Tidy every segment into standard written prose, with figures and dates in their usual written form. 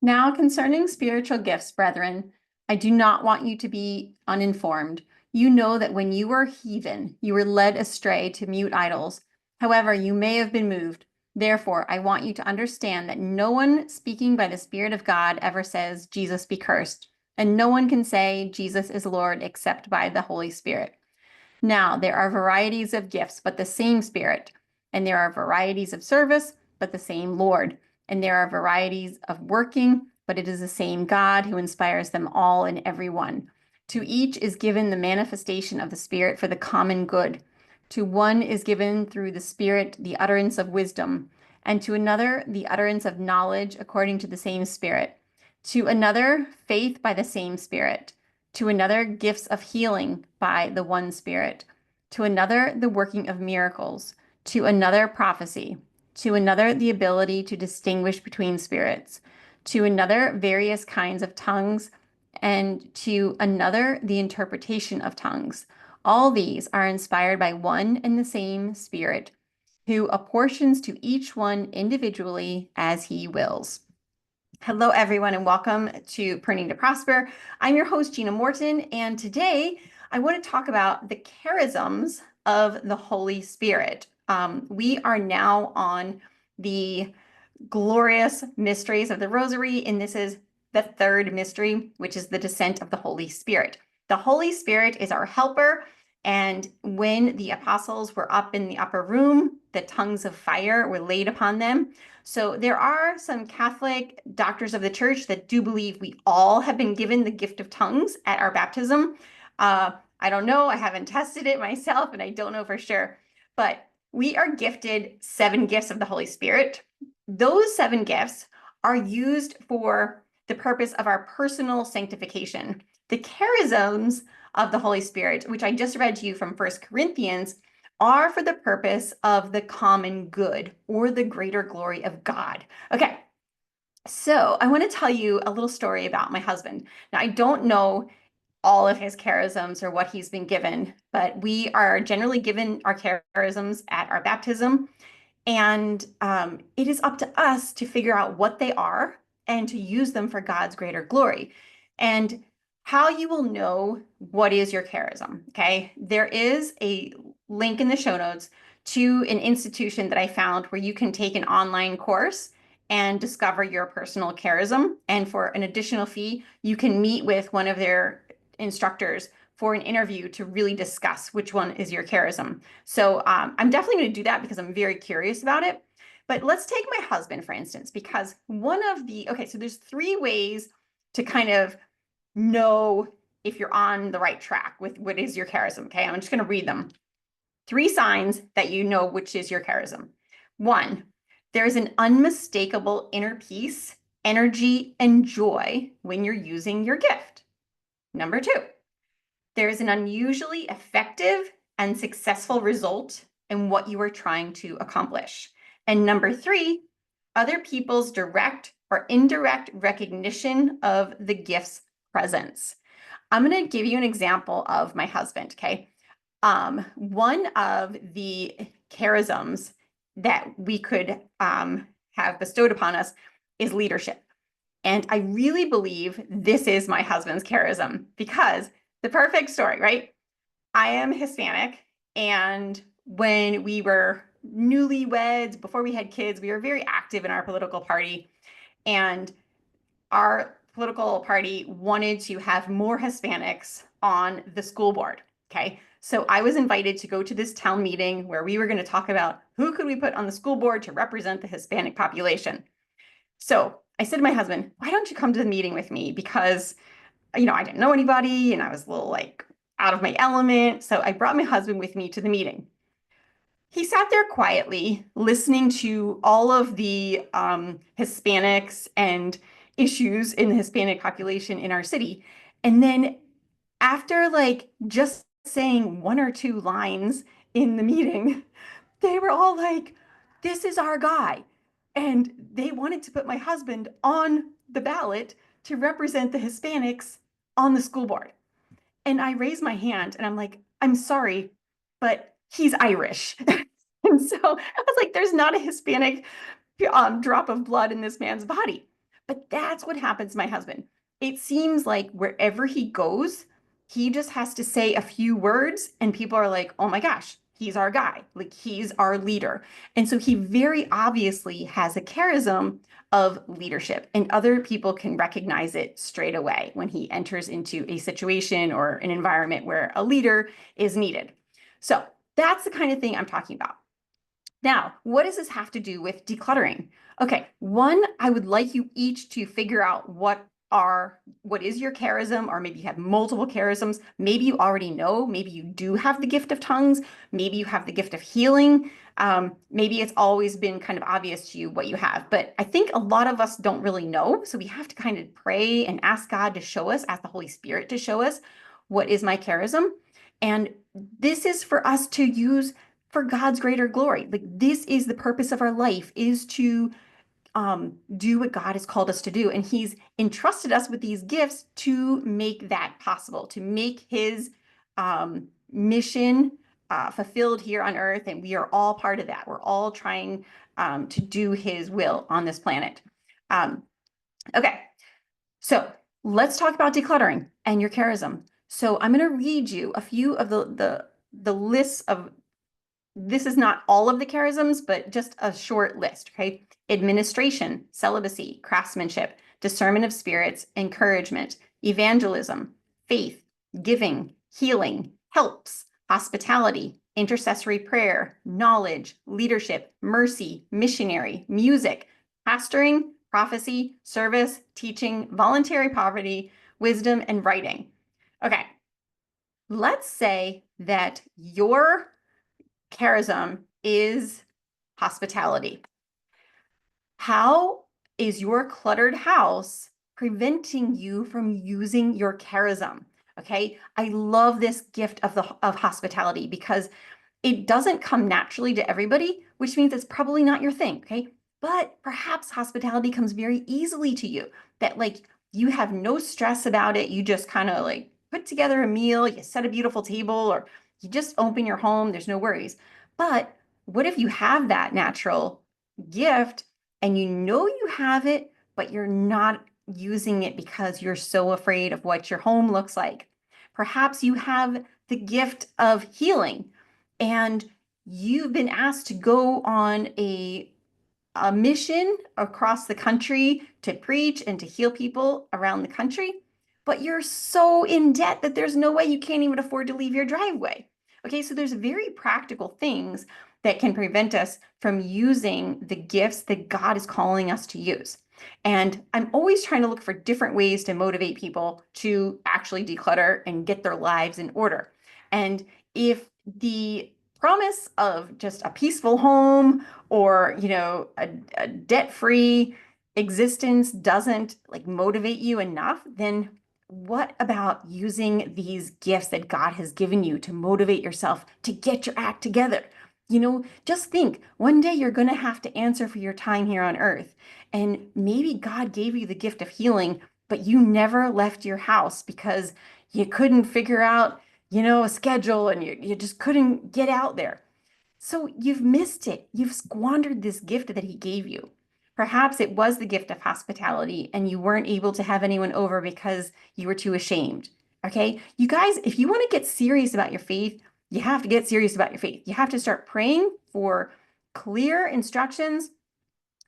Now, concerning spiritual gifts, brethren, I do not want you to be uninformed. You know that when you were heathen, you were led astray to mute idols. However, you may have been moved. Therefore, I want you to understand that no one speaking by the Spirit of God ever says, Jesus be cursed. And no one can say, Jesus is Lord, except by the Holy Spirit. Now, there are varieties of gifts, but the same Spirit. And there are varieties of service, but the same Lord. And there are varieties of working, but it is the same God who inspires them all and every one. To each is given the manifestation of the Spirit for the common good. To one is given through the Spirit the utterance of wisdom, and to another the utterance of knowledge according to the same Spirit. To another, faith by the same Spirit. To another, gifts of healing by the one Spirit. To another, the working of miracles. To another, prophecy. To another, the ability to distinguish between spirits. To another, various kinds of tongues. And to another, the interpretation of tongues. All these are inspired by one and the same Spirit, who apportions to each one individually as he wills. Hello, everyone, and welcome to Printing to Prosper. I'm your host, Gina Morton, and today I want to talk about the charisms of the Holy Spirit. We are now on the glorious mysteries of the Rosary, and this is the third mystery, which is the descent of the Holy Spirit. The Holy Spirit is our helper, and when the apostles were up in the upper room, the tongues of fire were laid upon them. So there are some Catholic doctors of the church that do believe we all have been given the gift of tongues at our baptism. I don't know, I haven't tested it myself, and I don't know for sure, but we are gifted 7 gifts of the Holy Spirit. Those 7 gifts are used for the purpose of our personal sanctification. The charisms of the Holy Spirit, which I just read to you from 1 Corinthians, are for the purpose of the common good or the greater glory of God. Okay, so I want to tell you a little story about my husband. Now, I don't know all of his charisms or what he's been given, but we are generally given our charisms at our baptism. And it is up to us to figure out what they are and to use them for God's greater glory. And how you will know what is your charism, okay? There is a link in the show notes to an institution that I found where you can take an online course and discover your personal charism. And for an additional fee, you can meet with one of their instructors for an interview to really discuss which one is your charism. So I'm definitely going to do that because I'm very curious about it. But let's take my husband, for instance, because so there's 3 ways to kind of know if you're on the right track with what is your charism. Okay, I'm just going to read them. 3 signs that you know which is your charism. 1, there is an unmistakable inner peace, energy, and joy when you're using your gift. Number 2, there is an unusually effective and successful result in what you are trying to accomplish. And number 3, other people's direct or indirect recognition of the gift's presence. I'm going to give you an example of my husband, okay? One of the charisms that we could have bestowed upon us is leadership. And I really believe this is my husband's charism because the perfect story, right? I am Hispanic, and when we were newlyweds, before we had kids, we were very active in our political party, and our political party wanted to have more Hispanics on the school board. Okay, so I was invited to go to this town meeting where we were going to talk about who could we put on the school board to represent the Hispanic population. So I said to my husband, why don't you come to the meeting with me? Because, I didn't know anybody and I was a little like out of my element. So I brought my husband with me to the meeting. He sat there quietly listening to all of the Hispanics and issues in the Hispanic population in our city. And then after like just saying 1 or 2 lines in the meeting, they were all like, this is our guy. And they wanted to put my husband on the ballot to represent the Hispanics on the school board. And I raised my hand and I'm like, I'm sorry, but he's Irish. And so I was like, there's not a Hispanic drop of blood in this man's body. But that's what happens to my husband. It seems like wherever he goes, he just has to say a few words and people are like, oh my gosh, he's our guy. Like he's our leader. And so he very obviously has a charism of leadership, and other people can recognize it straight away when he enters into a situation or an environment where a leader is needed. So that's the kind of thing I'm talking about. Now, what does this have to do with decluttering? Okay, one, I would like you each to figure out what is your charism, or maybe you have multiple charisms. Maybe you already know, maybe you do have the gift of tongues, maybe you have the gift of healing. Maybe it's always been kind of obvious to you what you have, but I think a lot of us don't really know. So we have to kind of pray and ask God to show us, ask the Holy Spirit to show us what is my charism. And this is for us to use for God's greater glory. Like this is the purpose of our life, is to do what God has called us to do. And he's entrusted us with these gifts to make that possible, to make his mission fulfilled here on earth. And we are all part of that. We're all trying to do his will on this planet. Okay, so let's talk about decluttering and your charism. So I'm going to read you a few of the lists of, this is not all of the charisms, but just a short list, okay? Administration, celibacy, craftsmanship, discernment of spirits, encouragement, evangelism, faith, giving, healing, helps, hospitality, intercessory prayer, knowledge, leadership, mercy, missionary, music, pastoring, prophecy, service, teaching, voluntary poverty, wisdom, and writing. Okay, let's say that your charism is hospitality. How is your cluttered house preventing you from using your charism? Okay, I love this gift of hospitality because it doesn't come naturally to everybody, which means it's probably not your thing, okay? But perhaps hospitality comes very easily to you, that like you have no stress about it. You just kind of like put together a meal, you set a beautiful table, or you just open your home, there's no worries. But what if you have that natural gift and you know you have it, but you're not using it because you're so afraid of what your home looks like? Perhaps you have the gift of healing and you've been asked to go on a mission across the country to preach and to heal people around the country, but you're so in debt that there's no way, you can't even afford to leave your driveway. Okay, so there's very practical things that can prevent us from using the gifts that God is calling us to use. And I'm always trying to look for different ways to motivate people to actually declutter and get their lives in order. And if the promise of just a peaceful home, or a debt-free existence doesn't like motivate you enough, then what about using these gifts that God has given you to motivate yourself to get your act together? Just think, one day you're going to have to answer for your time here on earth. And maybe God gave you the gift of healing, but you never left your house because you couldn't figure out, a schedule, and you just couldn't get out there. So you've missed it. You've squandered this gift that he gave you. Perhaps it was the gift of hospitality and you weren't able to have anyone over because you were too ashamed. Okay. You guys, if you want to get serious about your faith, you have to get serious about your faith. You have to start praying for clear instructions,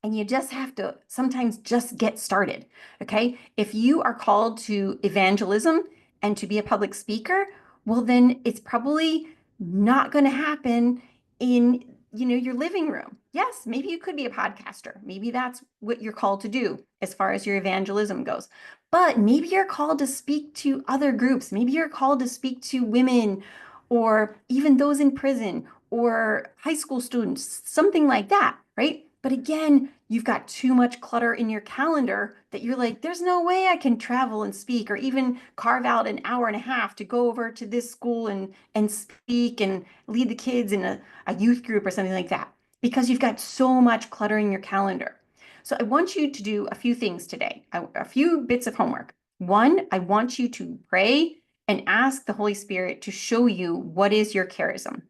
and you just have to sometimes just get started. Okay. If you are called to evangelism and to be a public speaker, well, then it's probably not going to happen in your living room. Yes, maybe you could be a podcaster. Maybe that's what you're called to do as far as your evangelism goes. But maybe you're called to speak to other groups. Maybe you're called to speak to women, or even those in prison, or high school students, something like that, right? But again, you've got too much clutter in your calendar that you're like, there's no way I can travel and speak, or even carve out an hour and a half to go over to this school and speak and lead the kids in a youth group or something like that, because you've got so much clutter in your calendar. So I want you to do a few things today, a few bits of homework. One, I want you to pray and ask the Holy Spirit to show you what is your charism.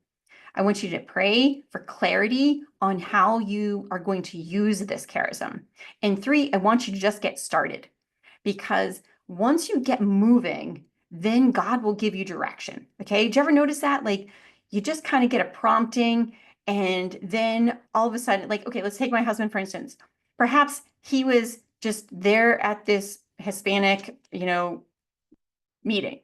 I want you to pray for clarity on how you are going to use this charism. And 3, I want you to just get started, because once you get moving, then God will give you direction. Okay. Did you ever notice that? Like, you just kind of get a prompting, and then all of a sudden, like, okay, let's take my husband, for instance. Perhaps he was just there at this Hispanic, meeting,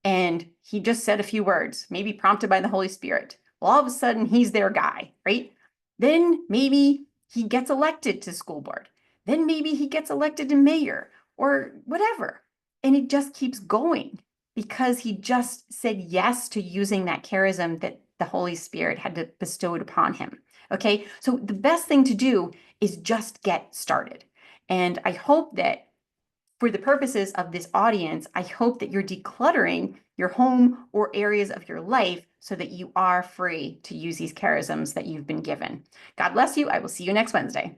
and he just said a few words, maybe prompted by the Holy Spirit. Well, all of a sudden, he's their guy, right? Then maybe he gets elected to school board. Then maybe he gets elected to mayor or whatever. And it just keeps going because he just said yes to using that charism that the Holy Spirit had bestowed upon him. Okay. So the best thing to do is just get started. And I hope that for the purposes of this audience, I hope that you're decluttering your home or areas of your life so that you are free to use these charisms that you've been given. God bless you. I will see you next Wednesday.